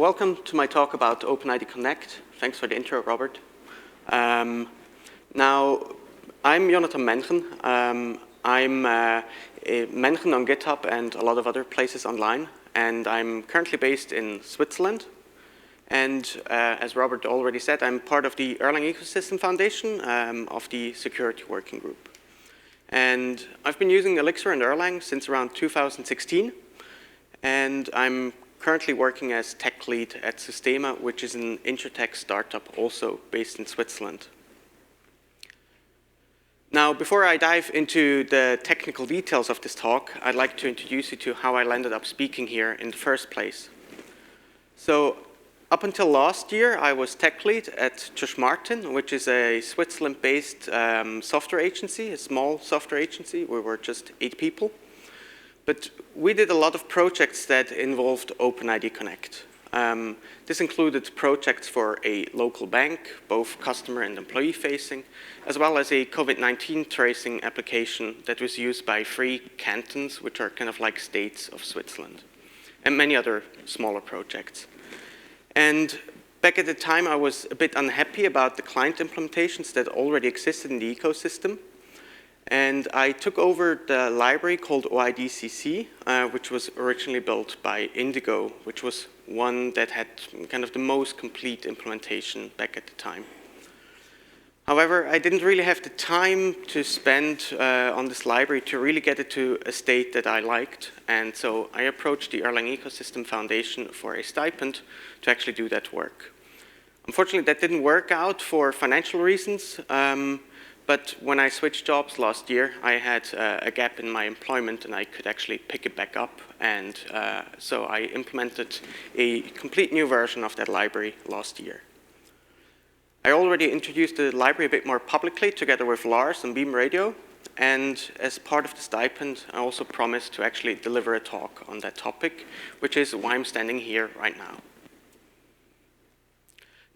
welcome to my talk about OpenID Connect. Thanks for the intro, Robert. Now, I'm Jonatan Männchen. I'm Männchen on GitHub and a lot of other places online, and I'm currently based in Switzerland. And as Robert already said, I'm part of the Erlang Ecosystem Foundation of the Security Working Group. And I've been using Elixir and Erlang since around 2016, and I'm currently working as tech lead at Systema, which is an insurtech startup also based in Switzerland. Now, before I dive into the technical details of this talk, I'd like to introduce you to how I landed up speaking here in the first place. So, up until last year, I was tech lead at Jonatan, which is a Switzerland-based software agency, a small software agency. We were just 8 people. But we did a lot of projects that involved OpenID Connect. This included projects for a local bank, both customer and employee facing, as well as a COVID-19 tracing application that was used by 3 cantons, which are kind of like states of Switzerland, and many other smaller projects. And back at the time, I was a bit unhappy about the client implementations that already existed in the ecosystem. And I took over the library called OIDCC, which was originally built by Indigo, which was one that had kind of the most complete implementation back at the time. However, I didn't really have the time to spend on this library to really get it to a state that I liked. And so I approached the Erlang Ecosystem Foundation for a stipend to actually do that work. Unfortunately, that didn't work out for financial reasons. But when I switched jobs last year, I had a gap in my employment and I could actually pick it back up. And so I implemented a complete new version of that library last year. I already introduced the library a bit more publicly together with Lars and Beam Radio. And as part of the stipend, I also promised to actually deliver a talk on that topic, which is why I'm standing here right now.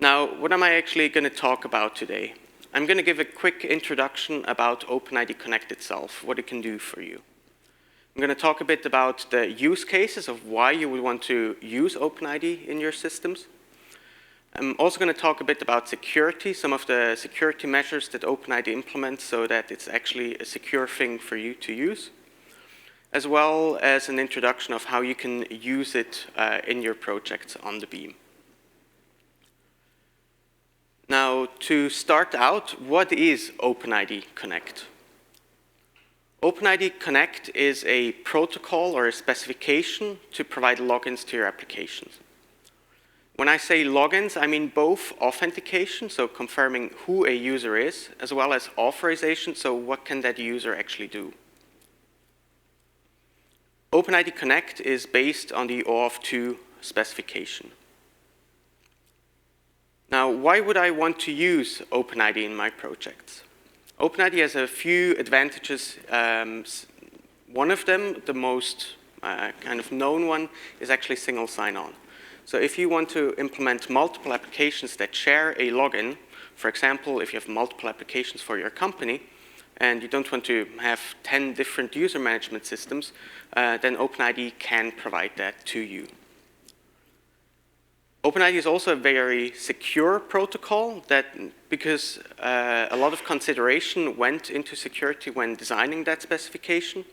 Now, what am I actually going to talk about today? I'm going to give a quick introduction about OpenID Connect itself, what it can do for you. I'm going to talk a bit about the use cases of why you would want to use OpenID in your systems. I'm also going to talk a bit about security, some of the security measures that OpenID implements so that it's actually a secure thing for you to use, as well as an introduction of how you can use it in your projects on the Beam. Now, to start out, what is OpenID Connect? OpenID Connect is a protocol or a specification to provide logins to your applications. When I say logins, I mean both authentication, so confirming who a user is, as well as authorization, so what can that user actually do. OpenID Connect is based on the OAuth 2 specification. Now, why would I want to use OpenID in my projects? OpenID has a few advantages. One of them, the most kind of known one, is actually single sign-on. So if you want to implement multiple applications that share a login, for example, if you have multiple applications for your company, and you don't want to have 10 different user management systems, then OpenID can provide that to you. OpenID is also a very secure protocol because a lot of consideration went into security when designing that specification,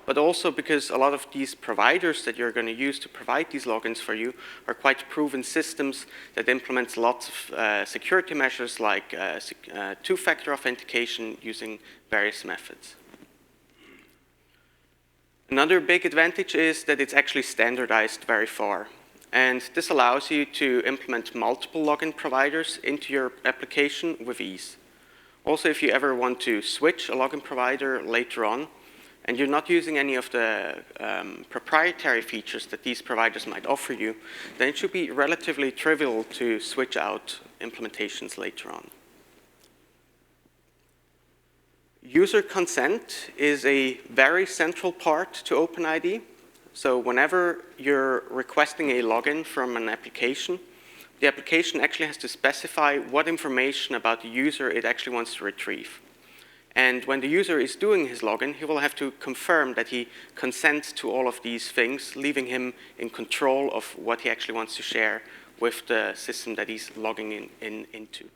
but also because a lot of these providers that you're going to use to provide these logins for you are quite proven systems that implement lots of security measures like two-factor authentication using various methods. Another big advantage is that it's actually standardized very far. And this allows you to implement multiple login providers into your application with ease. Also, if you ever want to switch a login provider later on, and you're not using any of the proprietary features that these providers might offer you, then it should be relatively trivial to switch out implementations later on. User consent is a very central part to OpenID. So whenever you're requesting a login from an application, the application actually has to specify what information about the user it actually wants to retrieve. And when the user is doing his login, he will have to confirm that he consents to all of these things, leaving him in control of what he actually wants to share with the system that he's logging into.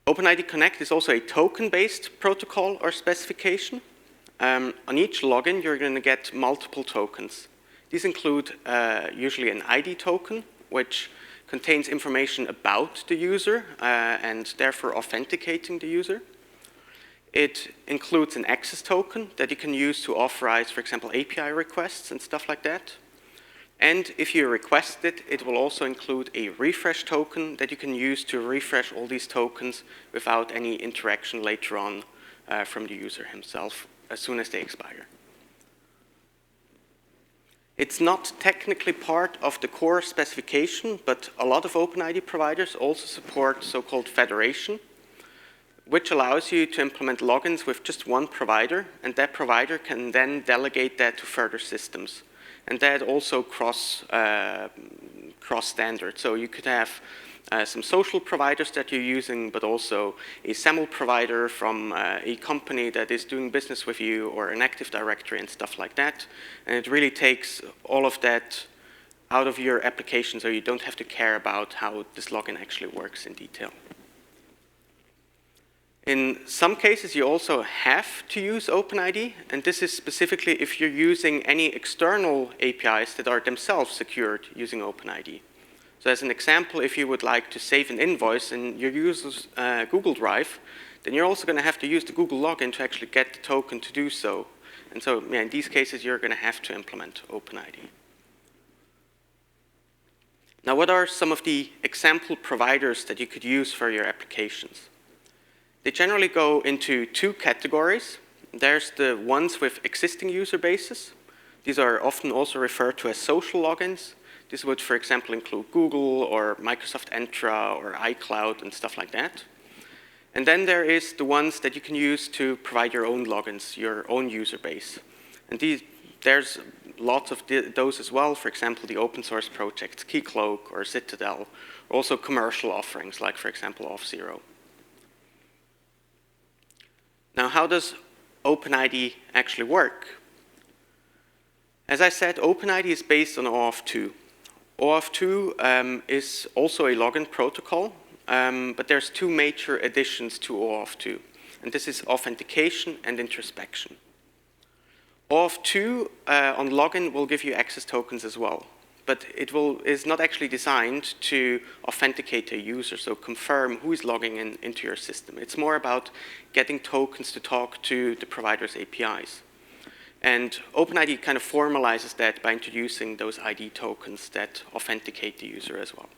OpenID Connect is also a token-based protocol or specification. On each login, you're going to get multiple tokens. These include usually an ID token, which contains information about the user and therefore authenticating the user. It includes an access token that you can use to authorize, for example, API requests and stuff like that. And if you request it, it will also include a refresh token that you can use to refresh all these tokens without any interaction later on from the user himself as soon as they expire. It's not technically part of the core specification, but a lot of OpenID providers also support so-called federation, which allows you to implement logins with just one provider, and that provider can then delegate that to further systems. And that also cross standard. So you could have some social providers that you're using, but also a SAML provider from a company that is doing business with you, or an Active Directory and stuff like that. And it really takes all of that out of your application, so you don't have to care about how this login actually works in detail. In some cases, you also have to use OpenID, and this is specifically if you're using any external APIs that are themselves secured using OpenID. So as an example, if you would like to save an invoice in your user's Google Drive, then you're also going to have to use the Google login to actually get the token to do so. And so yeah, in these cases, you're going to have to implement OpenID. Now, what are some of the example providers that you could use for your applications? They generally go into two categories. There's the ones with existing user bases. These are often also referred to as social logins. This would, for example, include Google or Microsoft Entra or iCloud and stuff like that. And then there is the ones that you can use to provide your own logins, your own user base. And there's lots of those as well. For example, the open source projects, Keycloak or Citadel, or also commercial offerings like, for example, Auth0. Now, how does OpenID actually work? As I said, OpenID is based on OAuth 2. OAuth 2 is also a login protocol, but there's two major additions to OAuth 2, and this is authentication and introspection. OAuth 2 on login will give you access tokens as well, but it is not actually designed to authenticate a user, so confirm who is logging into your system. It's more about getting tokens to talk to the provider's APIs. And OpenID kind of formalizes that by introducing those ID tokens that authenticate the user as well.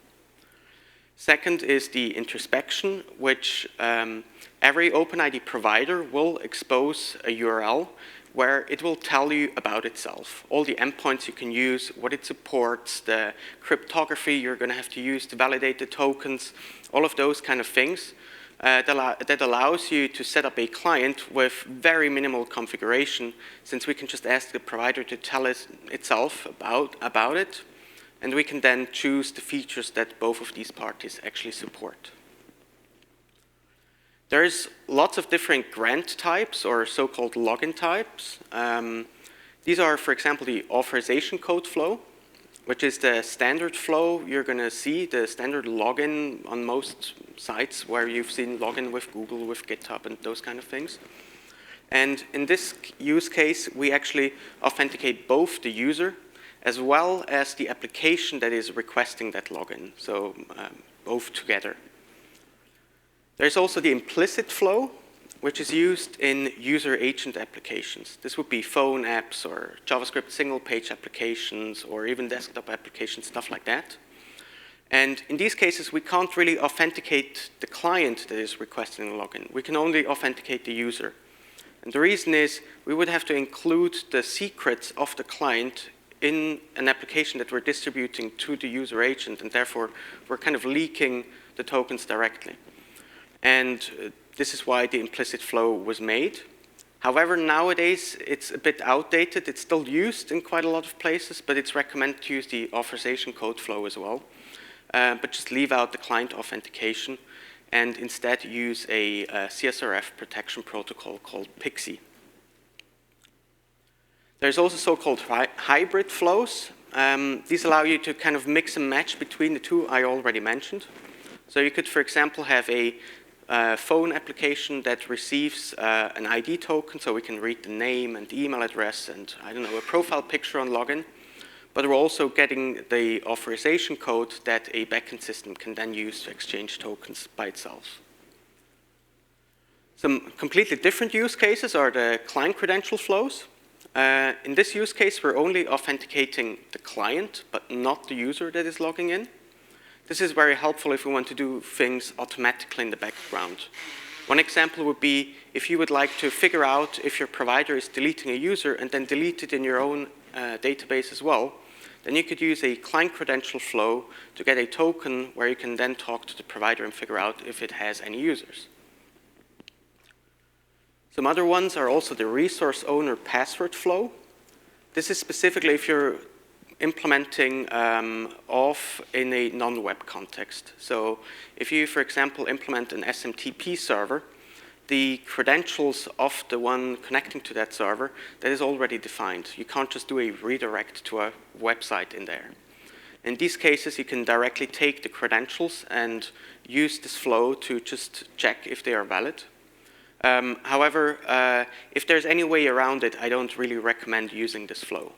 Second is the introspection, which every OpenID provider will expose a URL where it will tell you about itself. All the endpoints you can use, what it supports, the cryptography you're going to have to use to validate the tokens, all of those kind of things. That allows you to set up a client with very minimal configuration, since we can just ask the provider to tell itself about it, and we can then choose the features that both of these parties actually support. There's lots of different grant types or so-called login types. These are, for example, the authorization code flow, which is the standard flow you're going to see, the standard login on most sites where you've seen login with Google, with GitHub, and those kind of things. And in this use case, we actually authenticate both the user as well as the application that is requesting that login, so both together. There's also the implicit flow, which is used in user agent applications. This would be phone apps or JavaScript single-page applications or even desktop applications, stuff like that. And in these cases, we can't really authenticate the client that is requesting a login. We can only authenticate the user. And the reason is we would have to include the secrets of the client in an application that we're distributing to the user agent, and therefore we're kind of leaking the tokens directly. And this is why the implicit flow was made. However, nowadays, it's a bit outdated. It's still used in quite a lot of places, but it's recommended to use the authorization code flow as well. But just leave out the client authentication. and instead use a CSRF protection protocol called PXE. There's also so-called hybrid flows. These allow you to kind of mix and match between the two I already mentioned. So you could, for example, have a phone application that receives an ID token, so we can read the name and the email address and, I don't know, a profile picture on login. But we're also getting the authorization code that a backend system can then use to exchange tokens by itself. Some completely different use cases are the client credential flows. In this use case, we're only authenticating the client, but not the user that is logging in. This is very helpful if we want to do things automatically in the background. One example would be if you would like to figure out if your provider is deleting a user and then delete it in your own database as well, then you could use a client credential flow to get a token where you can then talk to the provider and figure out if it has any users. Some other ones are also the resource owner password flow. This is specifically if you're implementing auth in a non-web context. So if you, for example, implement an SMTP server, the credentials of the one connecting to that server, that is already defined. You can't just do a redirect to a website in there. In these cases, you can directly take the credentials and use this flow to just check if they are valid. However, if there's any way around it, I don't really recommend using this flow.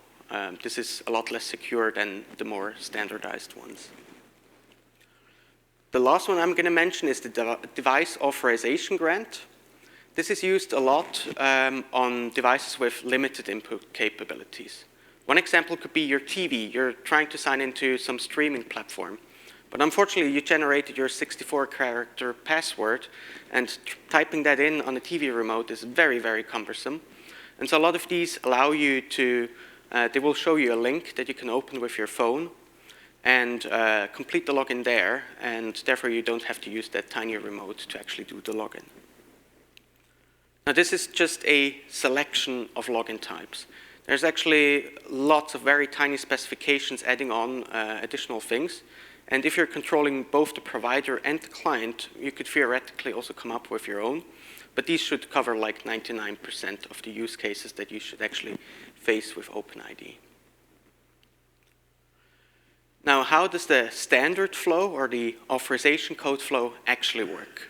This is a lot less secure than the more standardized ones. The last one I'm going to mention is the device authorization grant. This is used a lot on devices with limited input capabilities. One example could be your TV. You're trying to sign into some streaming platform, but unfortunately you generated your 64-character password, and typing that in on a TV remote is very, very cumbersome. And so a lot of these allow you to, they will show you a link that you can open with your phone and complete the login there, and therefore you don't have to use that tiny remote to actually do the login. Now this is just a selection of login types. There's actually lots of very tiny specifications adding on additional things. And if you're controlling both the provider and the client, you could theoretically also come up with your own. But these should cover like 99% of the use cases that you should actually face with OpenID. Now, how does the standard flow or the authorization code flow actually work?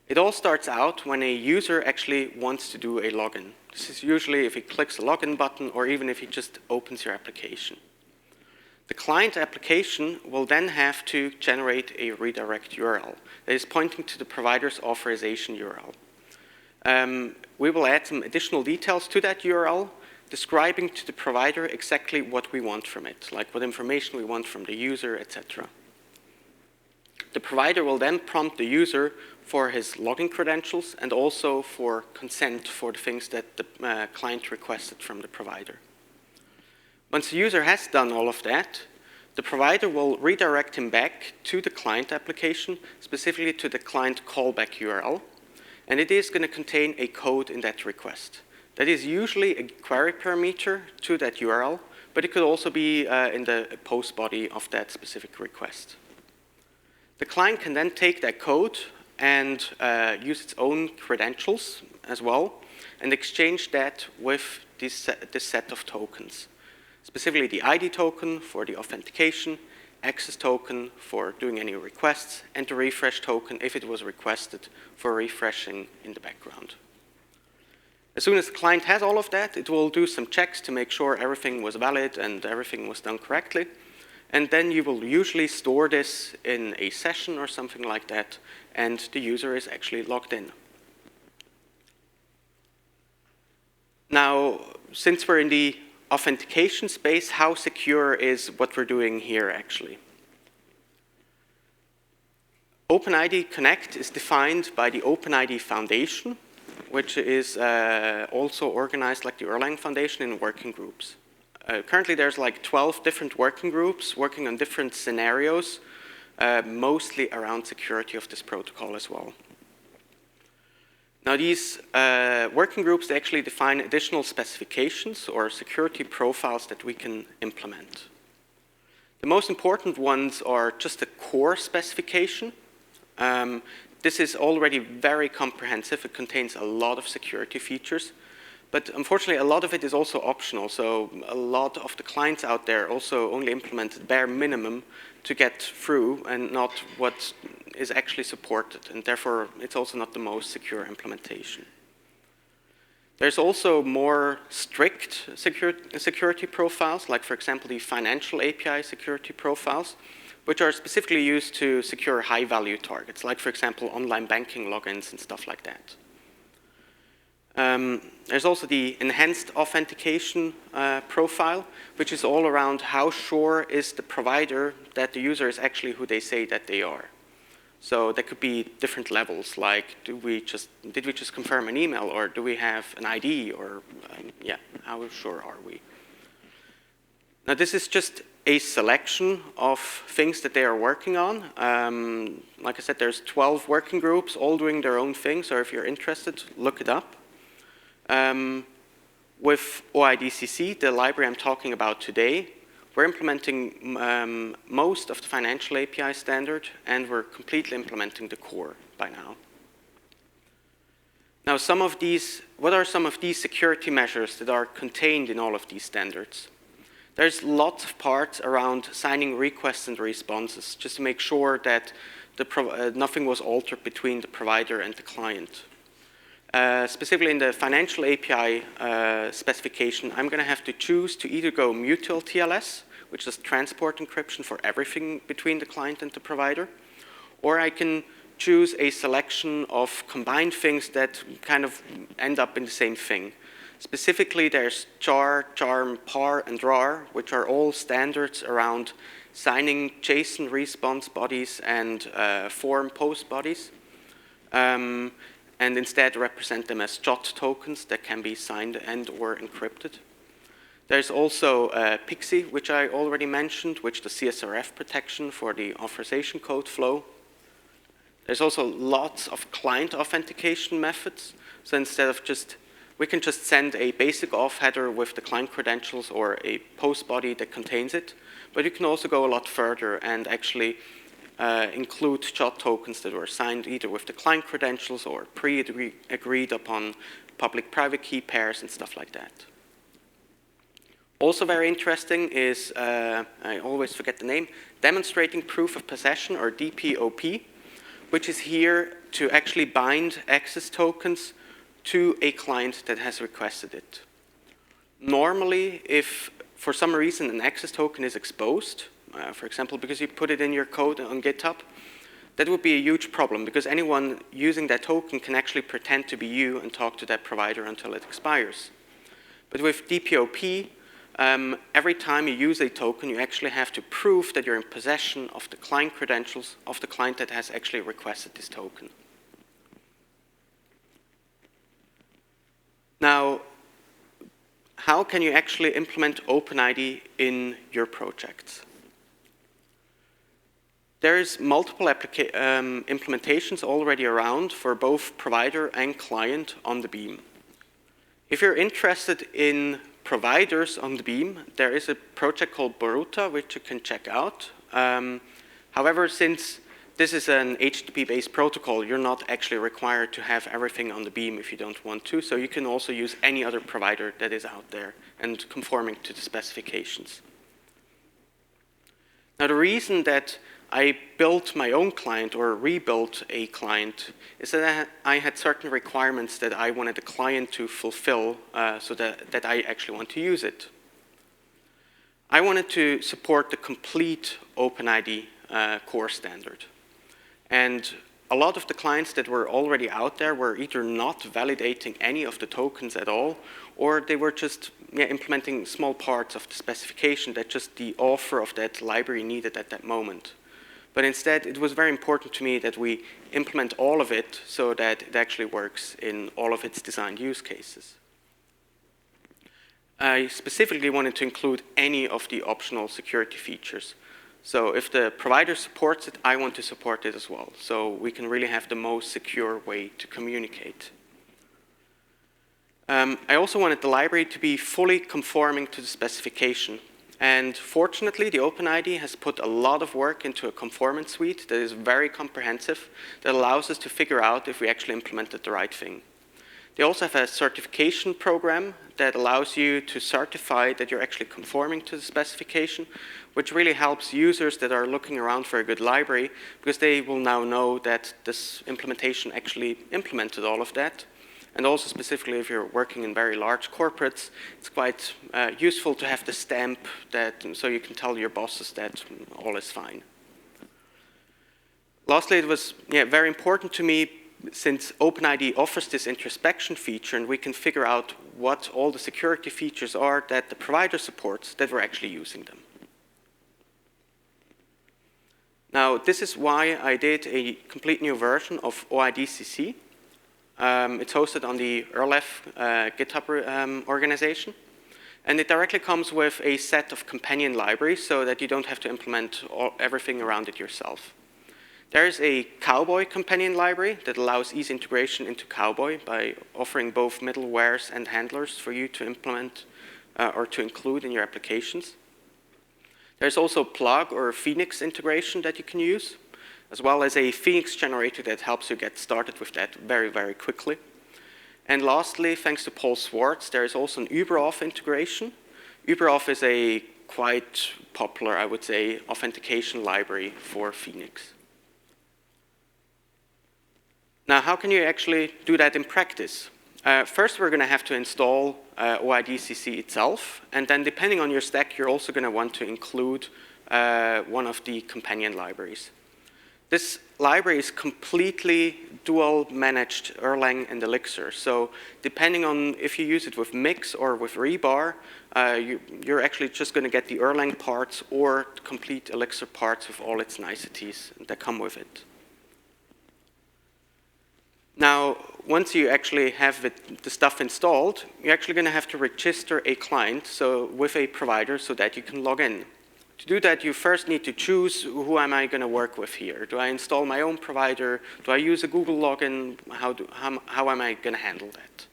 It all starts out when a user actually wants to do a login. This is usually if he clicks the login button or even if he just opens your application. The client application will then have to generate a redirect URL that is pointing to the provider's authorization URL. We will add some additional details to that URL, describing to the provider exactly what we want from it, like what information we want from the user, etc. The provider will then prompt the user for his login credentials and also for consent for the things that the client requested from the provider. Once the user has done all of that, the provider will redirect him back to the client application, specifically to the client callback URL, and it is going to contain a code in that request. That is usually a query parameter to that URL, but it could also be in the post body of that specific request. The client can then take that code and use its own credentials as well, and exchange that with this set of tokens. Specifically the ID token for the authentication, access token for doing any requests, and the refresh token if it was requested for refreshing in the background. As soon as the client has all of that, it will do some checks to make sure everything was valid and everything was done correctly. And then you will usually store this in a session or something like that, and the user is actually logged in. Now, since we're in the authentication space, how secure is what we're doing here actually? OpenID Connect is defined by the OpenID Foundation, which is also organized like the Erlang Foundation in working groups. Currently there's like 12 different working groups working on different scenarios, mostly around security of this protocol as well. Now these working groups, they actually define additional specifications or security profiles that we can implement. The most important ones are just the core specification. this is already very comprehensive. It contains a lot of security features. But unfortunately, a lot of it is also optional. So a lot of the clients out there also only implement bare minimum to get through and not what is actually supported. And therefore, it's also not the most secure implementation. There's also more strict security profiles, like, for example, the financial API security profiles, which are specifically used to secure high-value targets, like, for example, online banking logins and stuff like that. There's also the enhanced authentication profile, which is all around how sure is the provider that the user is actually who they say that they are. So there could be different levels, like did we just confirm an email, or do we have an ID, or yeah, how sure are we? Now this is just a selection of things that they are working on. Like I said, there's 12 working groups all doing their own thing, so if you're interested, look it up. With OIDCC, the library I'm talking about today, we're implementing most of the financial API standard, and we're completely implementing the core by now. Now, what are some of these security measures that are contained in all of these standards? There's lots of parts around signing requests and responses, just to make sure that nothing was altered between the provider and the client. Specifically in the financial API specification, I'm going to have to choose to either go mutual TLS, which is transport encryption for everything between the client and the provider, or I can choose a selection of combined things that kind of end up in the same thing. Specifically, there's char, charm, par, and rar, which are all standards around signing JSON response bodies and form post bodies. And instead represent them as JOT tokens that can be signed and or encrypted. There's also PXE, which I already mentioned, which is the CSRF protection for the authorization code flow. There's also lots of client authentication methods. So instead of we can just send a basic auth header with the client credentials or a post body that contains it. But you can also go a lot further and actually include JOT tokens that were signed either with the client credentials or pre-agreed upon public-private key pairs and stuff like that. Also very interesting is, I always forget the name, demonstrating proof of possession, or DPoP, which is here to actually bind access tokens to a client that has requested it. Normally, if for some reason an access token is exposed, for example, because you put it in your code on GitHub, that would be a huge problem, because anyone using that token can actually pretend to be you and talk to that provider until it expires. But with DPoP, every time you use a token, you actually have to prove that you're in possession of the client credentials of the client that has actually requested this token. Now, how can you actually implement OpenID in your projects? There's multiple implementations already around for both provider and client on the Beam. If you're interested in providers on the Beam, there is a project called Boruta, which you can check out. However, since this is an HTTP-based protocol, you're not actually required to have everything on the Beam if you don't want to, so you can also use any other provider that is out there and conforming to the specifications. Now, the reason that I built my own client or rebuilt a client is that I had certain requirements that I wanted the client to fulfill so that I actually want to use it. I wanted to support the complete OpenID core standard. And a lot of the clients that were already out there were either not validating any of the tokens at all, or they were just implementing small parts of the specification that just the author of that library needed at that moment. But instead, it was very important to me that we implement all of it so that it actually works in all of its designed use cases. I specifically wanted to include any of the optional security features. So if the provider supports it, I want to support it as well, so we can really have the most secure way to communicate. I also wanted the library to be fully conforming to the specification. And fortunately, the OpenID has put a lot of work into a conformance suite that is very comprehensive, that allows us to figure out if we actually implemented the right thing. They also have a certification program that allows you to certify that you're actually conforming to the specification, which really helps users that are looking around for a good library, because they will now know that this implementation actually implemented all of that. And also specifically if you're working in very large corporates, it's quite useful to have the stamp that, so you can tell your bosses that all is fine. Lastly, it was very important to me, since OpenID offers this introspection feature and we can figure out what all the security features are that the provider supports, that we're actually using them. Now, this is why I did a complete new version of OIDCC. It's hosted on the ERLF GitHub organization. And it directly comes with a set of companion libraries so that you don't have to implement everything around it yourself. There is a Cowboy companion library that allows easy integration into Cowboy by offering both middlewares and handlers for you to implement or to include in your applications. There's also Plug or Phoenix integration that you can use, as well as a Phoenix generator that helps you get started with that very, very quickly. And lastly, thanks to Paul Swartz, there is also an UberAuth integration. UberAuth is a quite popular, I would say, authentication library for Phoenix. Now, how can you actually do that in practice? First, we're going to have to install OIDCC itself, and then depending on your stack, you're also going to want to include one of the companion libraries. This library is completely dual managed Erlang and Elixir, so depending on if you use it with Mix or with Rebar, you're actually just going to get the Erlang parts or the complete Elixir parts with all its niceties that come with it. Now, once you actually have the stuff installed, you're actually going to have to register a client with a provider so that you can log in. To do that, you first need to choose who am I going to work with here. Do I install my own provider? Do I use a Google login? How am I going to handle that?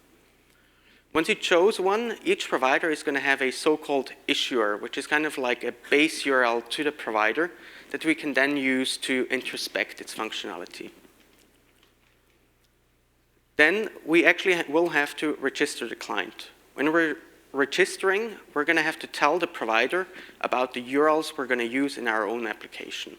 Once you chose one, each provider is going to have a so-called issuer, which is kind of like a base URL to the provider that we can then use to introspect its functionality. Then we actually will have to register the client. When we're registering, we're going to have to tell the provider about the URLs we're going to use in our own application.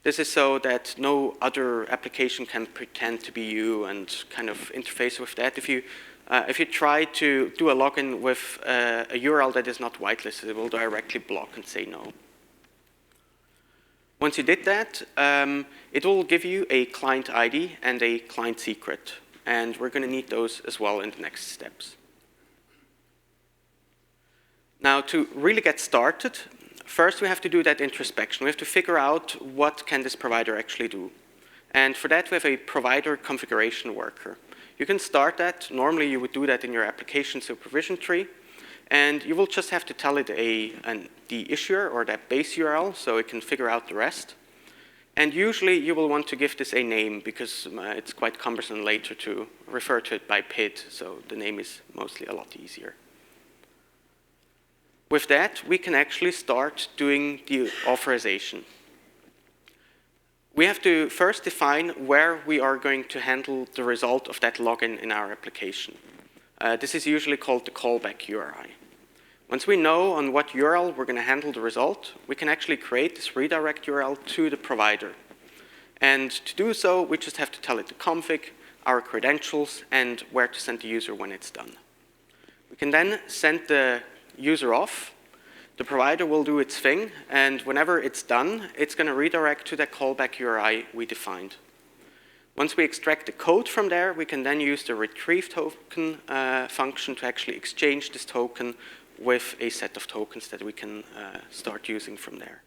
This is so that no other application can pretend to be you and kind of interface with that. If you try to do a login with a URL that is not whitelisted, it will directly block and say no. Once you did that, it will give you a client ID and a client secret. And we're going to need those as well in the next steps. Now, to really get started, first we have to do that introspection. We have to figure out what can this provider actually do. And for that, we have a provider configuration worker. You can start that. Normally, you would do that in your application supervision tree. And you will just have to tell it the issuer or that base URL so it can figure out the rest. And usually you will want to give this a name because it's quite cumbersome later to refer to it by PID, so the name is mostly a lot easier. With that, we can actually start doing the authorization. We have to first define where we are going to handle the result of that login in our application. This is usually called the callback URI. Once we know on what URL we're going to handle the result, we can actually create this redirect URL to the provider. And to do so, we just have to tell it the config, our credentials, and where to send the user when it's done. We can then send the user off. The provider will do its thing, and whenever it's done, it's going to redirect to that callback URI we defined. Once we extract the code from there, we can then use the retrieve token function to actually exchange this token with a set of tokens that we can start using from there.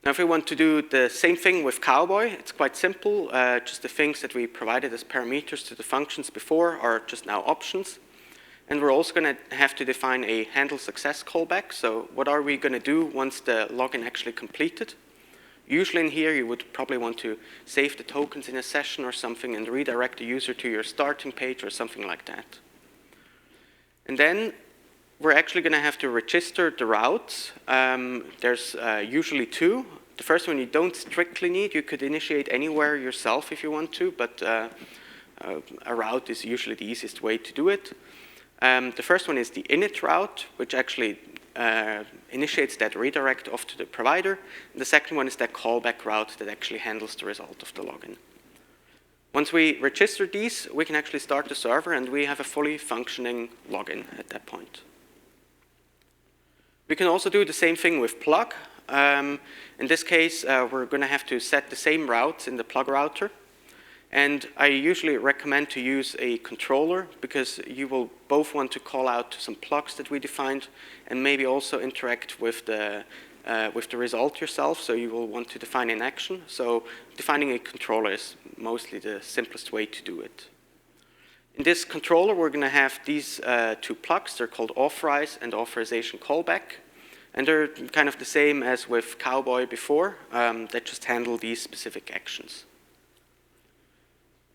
Now, if we want to do the same thing with Cowboy, it's quite simple. Just the things that we provided as parameters to the functions before are just now options. And we're also going to have to define a handle success callback. So what are we going to do once the login actually completed? Usually in here, you would probably want to save the tokens in a session or something and redirect the user to your starting page or something like that. And then we're actually going to have to register the routes. There's usually two. The first one you don't strictly need. You could initiate anywhere yourself if you want to, but a route is usually the easiest way to do it. The first one is the init route, which actually initiates that redirect off to the provider. And the second one is that callback route that actually handles the result of the login. Once we register these, we can actually start the server, and we have a fully functioning login at that point. We can also do the same thing with plug. In this case, we're going to have to set the same routes in the plug router. And I usually recommend to use a controller, because you will both want to call out to some plugs that we defined, and maybe also interact with the result yourself, so you will want to define an action. So defining a controller is mostly the simplest way to do it. In this controller, we're going to have these two plugs. They're called authorize and authorization callback. And they're kind of the same as with Cowboy before. That just handle these specific actions.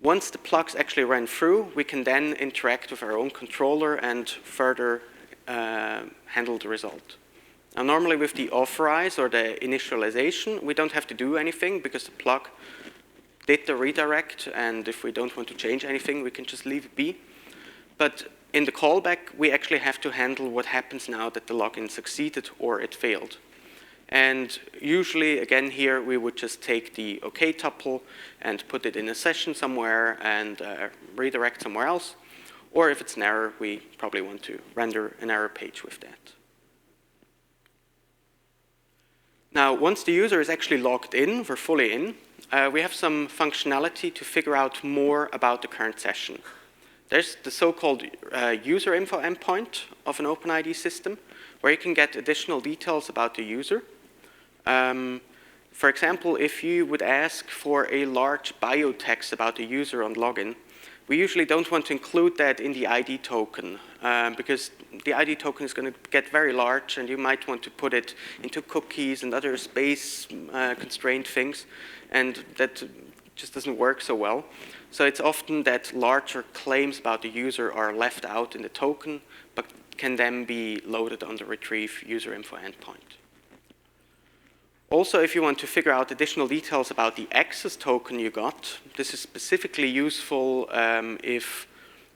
Once the plugs actually ran through, we can then interact with our own controller and further handle the result. Now, normally with the authorize or the initialization, we don't have to do anything because the plug did the redirect, and if we don't want to change anything, we can just leave it be. But in the callback, we actually have to handle what happens now that the login succeeded or it failed. And usually, again, here, we would just take the OK tuple and put it in a session somewhere and redirect somewhere else. Or if it's an error, we probably want to render an error page with that. Now, once the user is actually logged in, we're fully in, we have some functionality to figure out more about the current session. There's the so-called user info endpoint of an OpenID system, where you can get additional details about the user. For example, if you would ask for a large bio text about the user on login, we usually don't want to include that in the ID token, because the ID token is going to get very large, and you might want to put it into cookies and other space constrained things, and that just doesn't work so well. So it's often that larger claims about the user are left out in the token, but can then be loaded on the retrieve user info endpoint. Also, if you want to figure out additional details about the access token you got, this is specifically useful if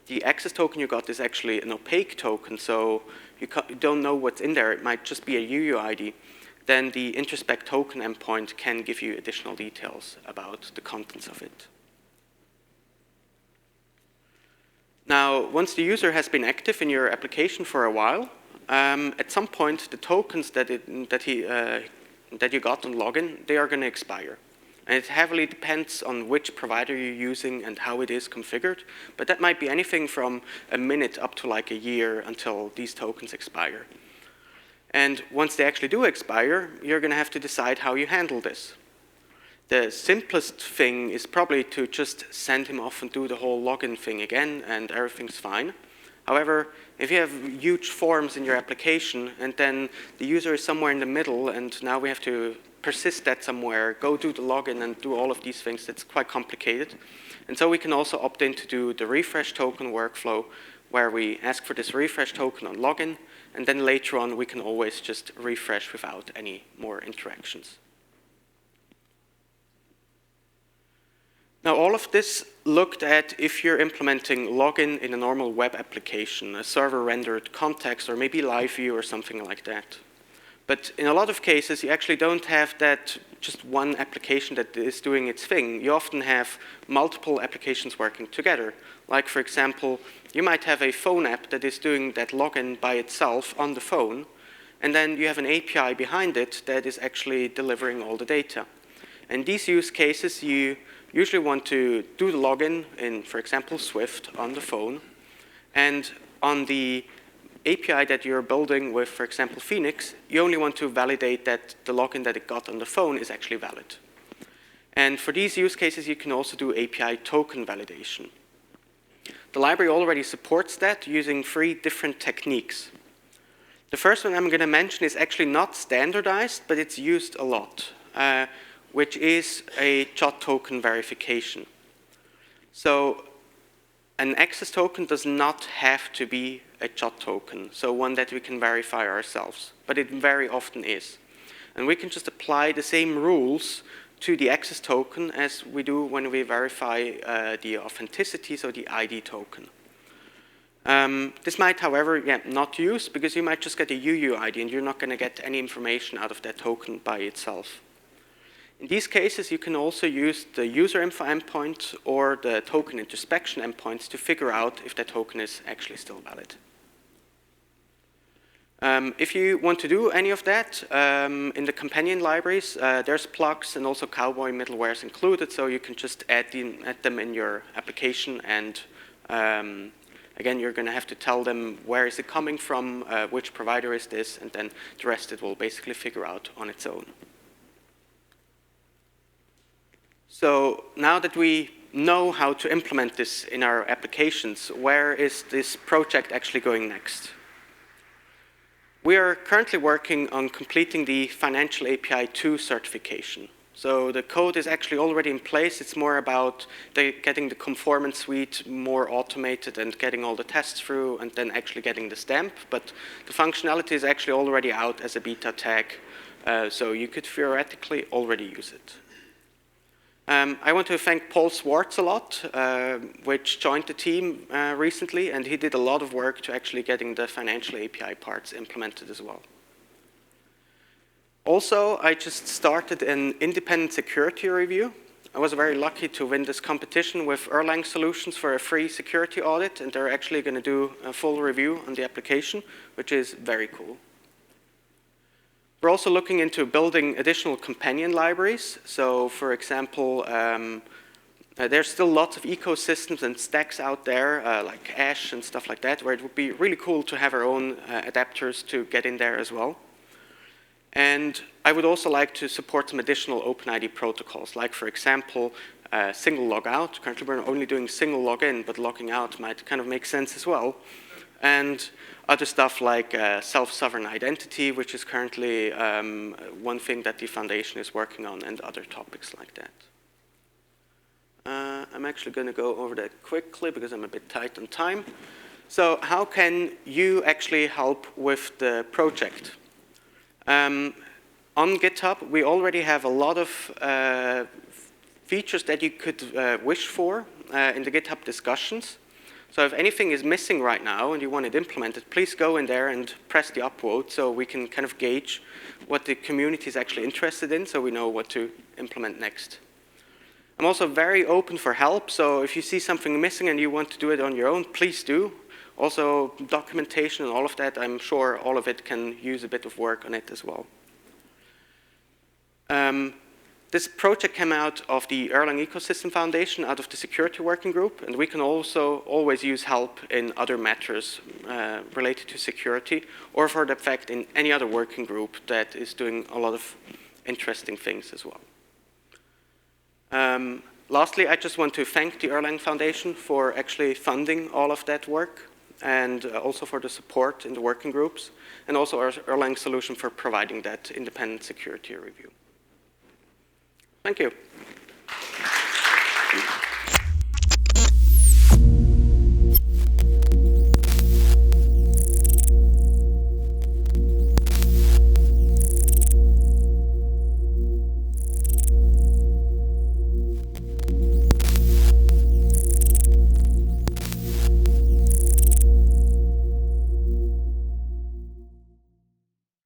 the access token you got is actually an opaque token, so you don't know what's in there. It might just be a UUID. Then the introspect token endpoint can give you additional details about the contents of it. Now, once the user has been active in your application for a while, at some point, the tokens that you got on login, they are going to expire. And it heavily depends on which provider you're using and how it is configured. But that might be anything from a minute up to like a year until these tokens expire. And once they actually do expire, you're going to have to decide how you handle this. The simplest thing is probably to just send him off and do the whole login thing again, and everything's fine. However, if you have huge forms in your application, and then the user is somewhere in the middle, and now we have to persist that somewhere, go do the login and do all of these things, that's quite complicated. And so we can also opt in to do the refresh token workflow, where we ask for this refresh token on login, and then later on we can always just refresh without any more interactions. Now, all of this looked at if you're implementing login in a normal web application, a server-rendered context, or maybe live view or something like that. But in a lot of cases, you actually don't have that just one application that is doing its thing. You often have multiple applications working together. Like, for example, you might have a phone app that is doing that login by itself on the phone, and then you have an API behind it that is actually delivering all the data. And these use cases, you usually want to do the login in, for example, Swift on the phone. And on the API that you're building with, for example, Phoenix, you only want to validate that the login that it got on the phone is actually valid. And for these use cases, you can also do API token validation. The library already supports that using 3 different techniques. The first one I'm going to mention is actually not standardized, but it's used a lot, which is a JOT token verification. So an access token does not have to be a JOT token, so one that we can verify ourselves, but it very often is. And we can just apply the same rules to the access token as we do when we verify the authenticity, so the ID token. This might, however, not use, because you might just get a UUID and you're not going to get any information out of that token by itself. In these cases, you can also use the user info endpoint or the token introspection endpoints to figure out if that token is actually still valid. If you want to do any of that, in the companion libraries, there's plugs and also Cowboy middlewares included, so you can just add them in your application, and again, you're going to have to tell them where is it coming from, which provider is this, and then the rest it will basically figure out on its own. So now that we know how to implement this in our applications, where is this project actually going next? We are currently working on completing the Financial API 2 certification. So the code is actually already in place. It's more about getting the conformance suite more automated and getting all the tests through and then actually getting the stamp. But the functionality is actually already out as a beta tag, so you could theoretically already use it. I want to thank Paul Swartz a lot, which joined the team recently, and he did a lot of work to actually getting the financial API parts implemented as well. Also, I just started an independent security review. I was very lucky to win this competition with Erlang Solutions for a free security audit, and they're actually going to do a full review on the application, which is very cool. We're also looking into building additional companion libraries. So, for example, there's still lots of ecosystems and stacks out there, like Ash and stuff like that, where it would be really cool to have our own adapters to get in there as well. And I would also like to support some additional OpenID protocols, like, for example, single logout. Currently, we're only doing single login, but logging out might kind of make sense as well. And other stuff like self-sovereign identity, which is currently one thing that the foundation is working on, and other topics like that. I'm actually going to go over that quickly because I'm a bit tight on time. So how can you actually help with the project? On GitHub, we already have a lot of features that you could wish for in the GitHub discussions. So if anything is missing right now and you want it implemented, please go in there and press the upvote so we can kind of gauge what the community is actually interested in so we know what to implement next. I'm also very open for help, so if you see something missing and you want to do it on your own, please do. Also, documentation and all of that, I'm sure all of it can use a bit of work on it as well. This project came out of the Erlang Ecosystem Foundation, out of the security working group, and we can also always use help in other matters related to security, or for that fact in any other working group that is doing a lot of interesting things as well. Lastly, I just want to thank the Erlang Foundation for actually funding all of that work, and also for the support in the working groups, and also our Erlang solution for providing that independent security review. Thank you.